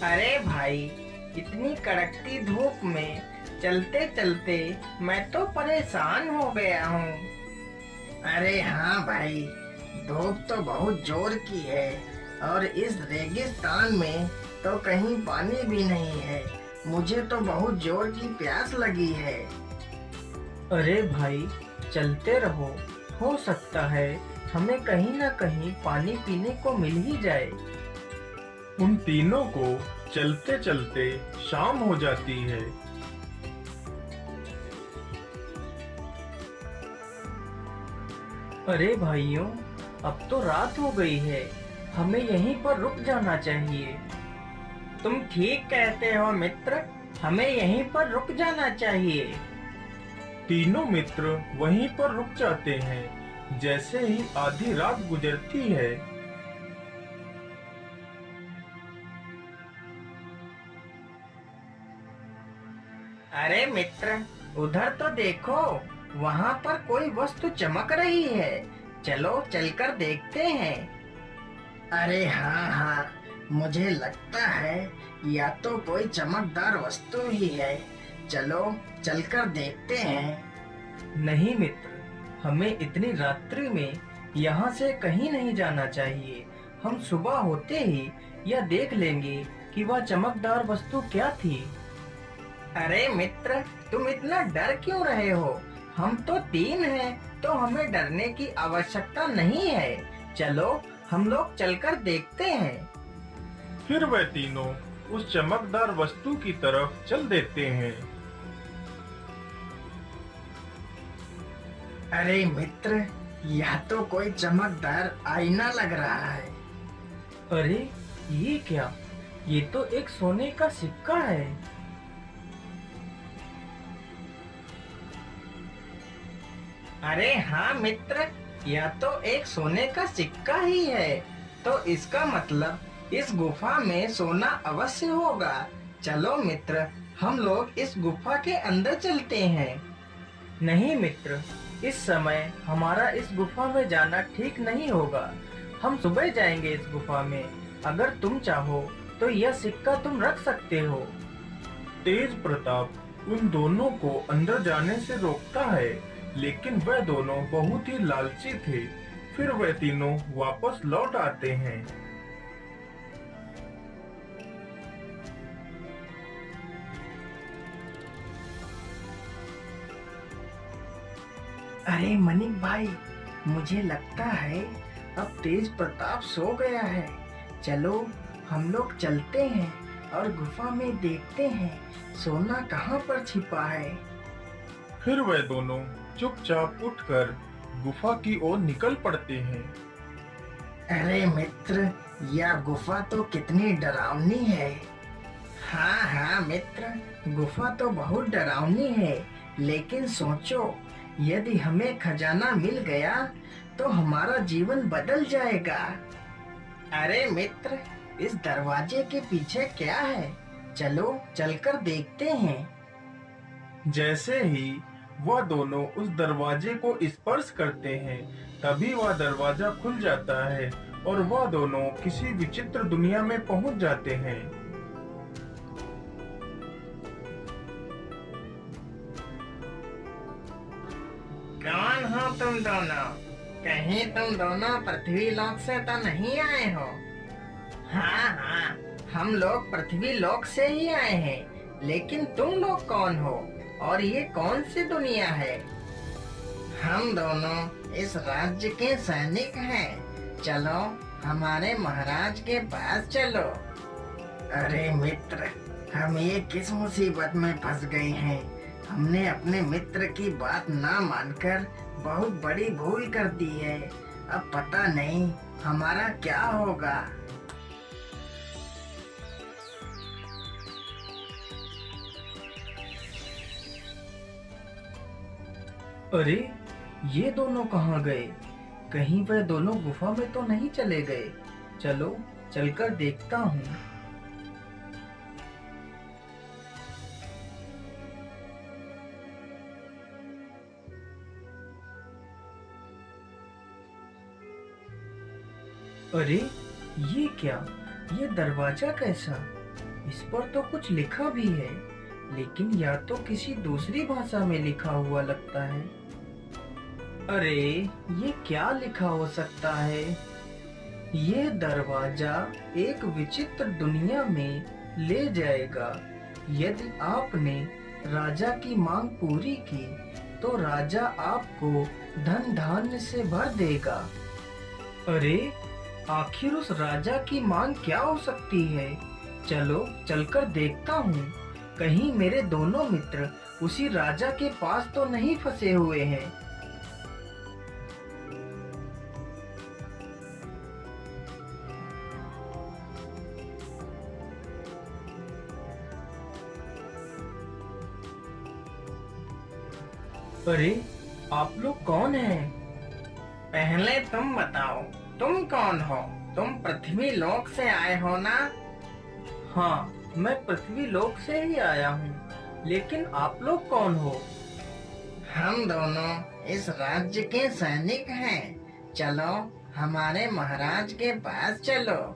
अरे भाई, इतनी कड़कती धूप में चलते चलते मैं तो परेशान हो गया हूँ। अरे हाँ भाई, धूप तो बहुत जोर की है और इस रेगिस्तान में तो कहीं पानी भी नहीं है। मुझे तो बहुत जोर की प्यास लगी है। अरे भाई, चलते रहो। हो सकता है हमें कहीं ना कहीं पानी पीने को मिल ही जाए। उन तीनों को चलते चलते शाम हो जाती है। अरे भाइयों, अब तो रात हो गई है। हमें यहीं पर रुक जाना चाहिए। तुम ठीक कहते हो मित्र, हमें यहीं पर रुक जाना चाहिए। तीनों मित्र वहीं पर रुक जाते हैं। जैसे ही आधी रात गुजरती है, अरे मित्र, उधर तो देखो, वहां पर कोई वस्तु चमक रही है। चलो चलकर देखते हैं। अरे हाँ हाँ, मुझे लगता है या तो कोई चमकदार वस्तु ही है। चलो चलकर देखते हैं। नहीं मित्र, हमें इतनी रात्रि में यहाँ से कहीं नहीं जाना चाहिए। हम सुबह होते ही यह देख लेंगे कि वह चमकदार वस्तु क्या थी। अरे मित्र, तुम इतना डर क्यों रहे हो? हम तो तीन हैं, तो हमें डरने की आवश्यकता नहीं है। चलो हम लोग चलकर देखते हैं। फिर वह तीनों उस चमकदार वस्तु की तरफ चल देते हैं। अरे मित्र, यह तो कोई चमकदार आईना लग रहा है। अरे ये क्या? ये तो एक सोने का सिक्का है। अरे हाँ मित्र, यह तो एक सोने का सिक्का ही है। तो इसका मतलब इस गुफा में सोना अवश्य होगा। चलो मित्र, हम लोग इस गुफा के अंदर चलते हैं। नहीं मित्र, इस समय हमारा इस गुफा में जाना ठीक नहीं होगा। हम सुबह जाएंगे इस गुफा में। अगर तुम चाहो तो यह सिक्का तुम रख सकते हो। तेज प्रताप उन दोनों को अंदर जाने से रोकता है, लेकिन वह दोनों बहुत ही लालची थे। फिर वह तीनों वापस लौट आते हैं। अरे मनिक भाई, मुझे लगता है अब तेज प्रताप सो गया है। चलो हम लोग चलते हैं और गुफा में देखते हैं सोना कहाँ पर छिपा है। फिर वह दोनों चुपचाप उठकर गुफा की ओर निकल पड़ते हैं। अरे मित्र, यह गुफा तो कितनी डरावनी है। हाँ हाँ मित्र, गुफा तो बहुत डरावनी है। लेकिन सोचो, यदि हमें खजाना मिल गया तो हमारा जीवन बदल जाएगा। अरे मित्र, इस दरवाजे के पीछे क्या है? चलो चलकर देखते हैं। जैसे ही वह दोनों उस दरवाजे को स्पर्श करते हैं, तभी वह दरवाजा खुल जाता है और वह दोनों किसी विचित्र दुनिया में पहुंच जाते हैं। कौन हो तुम दोनों? कहीं तुम दोनों पृथ्वी लोक से तो नहीं आए हो? हाँ हाँ, हम लोग पृथ्वी लोक से ही आए हैं। लेकिन तुम लोग कौन हो और ये कौन सी दुनिया है? हम दोनों इस राज्य के सैनिक हैं। चलो हमारे महाराज के पास चलो। अरे मित्र, हम ये किस मुसीबत में फंस गए हैं? हमने अपने मित्र की बात ना मानकर बहुत बड़ी भूल कर दी है। अब पता नहीं हमारा क्या होगा। अरे ये दोनों कहाँ गए? कहीं वह दोनों गुफा में तो नहीं चले गए? चलो चलकर देखता हूँ। अरे ये क्या? ये दरवाजा कैसा? इस पर तो कुछ लिखा भी है, लेकिन या तो किसी दूसरी भाषा में लिखा हुआ लगता है। अरे, ये क्या लिखा हो सकता है? ये दरवाजा एक विचित्र दुनिया में ले जाएगा। यदि आपने राजा की मांग पूरी की, तो राजा आपको धन धान्य से भर देगा। अरे, आखिर उस राजा की मांग क्या हो सकती है? चलो चलकर देखता हूँ, कहीं मेरे दोनों मित्र उसी राजा के पास तो नहीं फंसे हुए हैं। अरे, आप लोग कौन हैं? पहले तुम बताओ, तुम कौन हो? तुम पृथ्वी लोक से आए हो ना? हाँ, मैं पृथ्वी लोक से ही आया हूँ, लेकिन आप लोग कौन हो? हम दोनों इस राज्य के सैनिक हैं। चलो हमारे महाराज के पास चलो।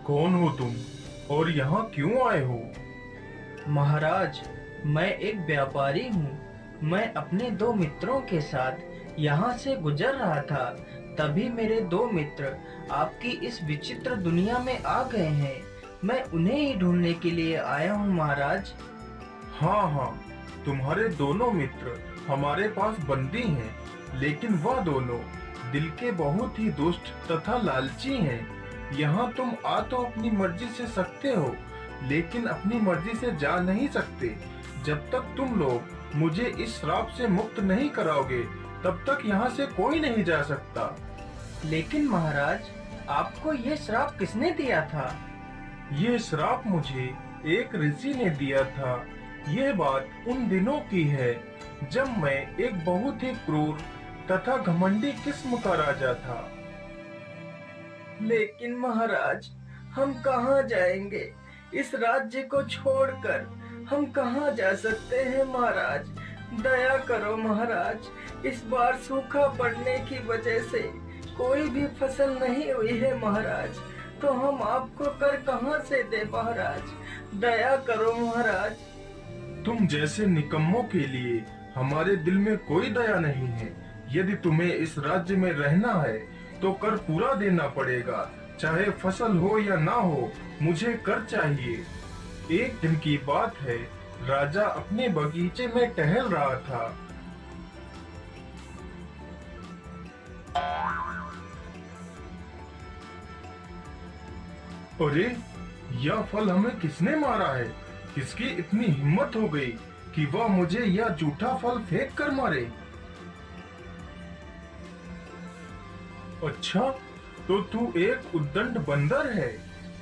कौन हो तुम और यहाँ क्यों आए हो? महाराज, मैं एक व्यापारी हूँ। मैं अपने दो मित्रों के साथ यहाँ से गुजर रहा था, तभी मेरे दो मित्र आपकी इस विचित्र दुनिया में आ गए हैं। मैं उन्हें ही ढूंढने के लिए आया हूँ महाराज। हाँ हाँ, तुम्हारे दोनों मित्र हमारे पास बंदी हैं, लेकिन वह दोनों दिल के बहुत ही दुष्ट तथा लालची हैं। यहाँ तुम आ तो अपनी मर्जी से सकते हो, लेकिन अपनी मर्जी से जा नहीं सकते। जब तक तुम लोग मुझे इस श्राप से मुक्त नहीं कराओगे, तब तक यहाँ से कोई नहीं जा सकता। लेकिन महाराज, आपको ये श्राप किसने दिया था? ये श्राप मुझे एक ऋषि ने दिया था। यह बात उन दिनों की है जब मैं एक बहुत ही क्रूर तथा घमंडी किस्म का राजा था। लेकिन महाराज, हम कहाँ जाएंगे? इस राज्य को छोड़कर हम कहाँ जा सकते हैं महाराज? दया करो महाराज, इस बार सूखा पड़ने की वजह से कोई भी फसल नहीं हुई है महाराज, तो हम आपको कर कहाँ से दे महाराज? दया करो महाराज। तुम जैसे निकम्मों के लिए हमारे दिल में कोई दया नहीं है। यदि तुम्हें इस राज्य में रहना है तो कर पूरा देना पड़ेगा, चाहे फसल हो या ना हो, मुझे कर चाहिए। एक दिन की बात है, राजा अपने बगीचे में टहल रहा था। अरे, यह फल हमें किसने मारा है? किसकी इतनी हिम्मत हो गई कि वह मुझे यह जूठा फल फेंक कर मारे? अच्छा, तो तू एक उद्दंड बंदर है।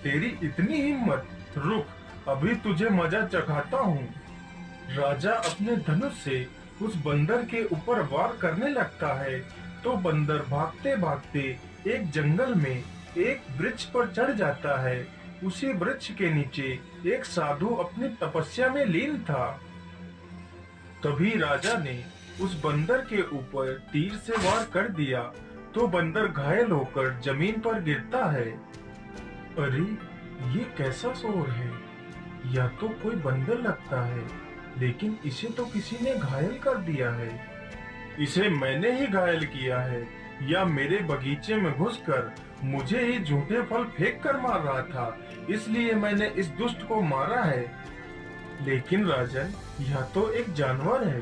तेरी इतनी हिम्मत, रुक, अभी तुझे मजा चखाता हूँ। राजा अपने धनुष से उस बंदर के ऊपर वार करने लगता है, तो बंदर भागते भागते एक जंगल में एक वृक्ष पर चढ़ जाता है। उसी वृक्ष के नीचे एक साधु अपनी तपस्या में लीन था। तभी राजा ने उस बंदर के ऊपर तीर से वार कर दिया, तो बंदर घायल होकर जमीन पर गिरता है। अरे, ये कैसा शोर है? या तो कोई बंदर लगता है, लेकिन इसे तो किसी ने घायल कर दिया है। इसे मैंने ही घायल किया है, या मेरे बगीचे में घुसकर मुझे ही झूठे फल फेंक कर मार रहा था, इसलिए मैंने इस दुष्ट को मारा है। लेकिन राजन, यह तो एक जानवर है,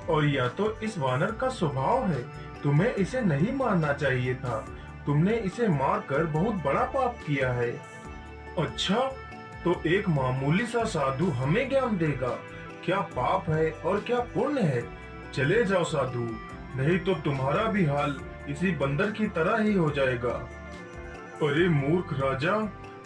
और या तो इस वानर का स्वभाव है। तुम्हें इसे नहीं मारना चाहिए था। तुमने इसे मारकर बहुत बड़ा पाप किया है। अच्छा, तो एक मामूली सा साधु हमें ज्ञान देगा क्या पाप है और क्या पुण्य है? चले जाओ साधु, नहीं तो तुम्हारा भी हाल इसी बंदर की तरह ही हो जाएगा। अरे मूर्ख राजा,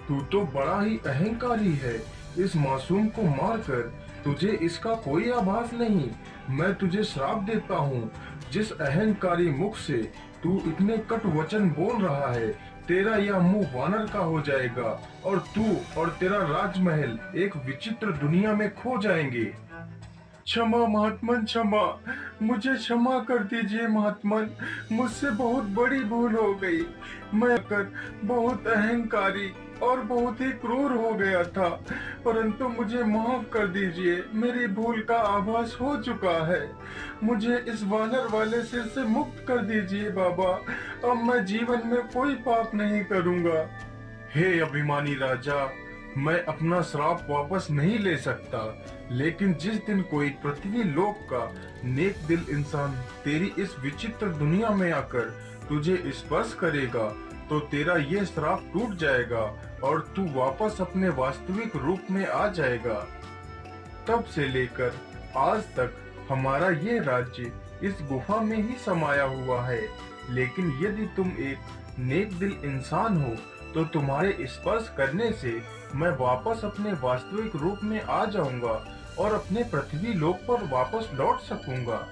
तू तो बड़ा ही अहंकारी है। इस मासूम को मारकर तुझे इसका कोई आभास नहीं। मैं तुझे श्राप देता हूँ। जिस अहंकारी मुख से तू इतने कटु वचन बोल रहा है, तेरा यह मुंह वानर का हो जाएगा और तू और तेरा राजमहल एक विचित्र दुनिया में खो जाएंगे। क्षमा महात्मन, क्षमा। मुझे क्षमा कर दीजिए महात्मन, मुझसे बहुत बड़ी भूल हो गई। मैं कर बहुत अहंकारी और बहुत ही क्रूर हो गया था, परंतु मुझे माफ कर दीजिए। मेरी भूल का आभास हो चुका है। मुझे इस वानर वाले सिर से मुक्त कर दीजिए बाबा। अब मैं जीवन में कोई पाप नहीं करूंगा। हे अभिमानी राजा, मैं अपना श्राप वापस नहीं ले सकता, लेकिन जिस दिन कोई पृथ्वी लोक का नेक दिल इंसान तेरी इस विचित्र दुनिया में आकर तुझे स्पर्श करेगा तो तेरा ये श्राप टूट जाएगा और तू वापस अपने वास्तविक रूप में आ जाएगा। तब से लेकर आज तक हमारा ये राज्य इस गुफा में ही समाया हुआ है, लेकिन यदि तुम एक नेक दिल इंसान हो तो तुम्हारे स्पर्श करने से मैं वापस अपने वास्तविक रूप में आ जाऊंगा और अपने पृथ्वी लोक पर वापस लौट सकूंगा।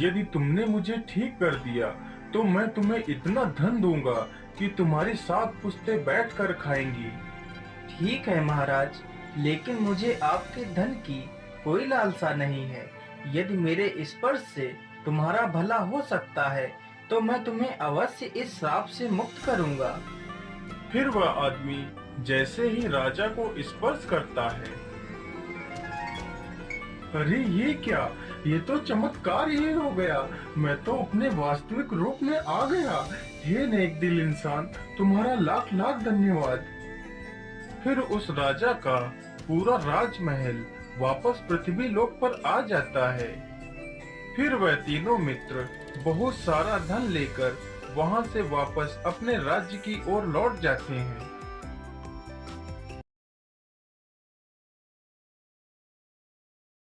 यदि तुमने मुझे ठीक कर दिया तो मैं तुम्हें इतना धन दूंगा कि तुम्हारी 7 पुश्तें बैठकर खाएंगी। ठीक है महाराज, लेकिन मुझे आपके धन की कोई लालसा नहीं है। यदि मेरे स्पर्श से तुम्हारा भला हो सकता है तो मैं तुम्हें अवश्य इस श्राप से मुक्त करूंगा। फिर वह आदमी जैसे ही राजा को स्पर्श करता है, अरे ये क्या, ये तो चमत्कार ही हो गया। मैं तो अपने वास्तविक रूप में आ गया। हे नेक दिल इंसान, तुम्हारा लाख लाख धन्यवाद। फिर उस राजा का पूरा राजमहल वापस पृथ्वी लोक पर आ जाता है। फिर वह तीनों मित्र बहुत सारा धन लेकर वहां से वापस अपने राज्य की ओर लौट जाते हैं।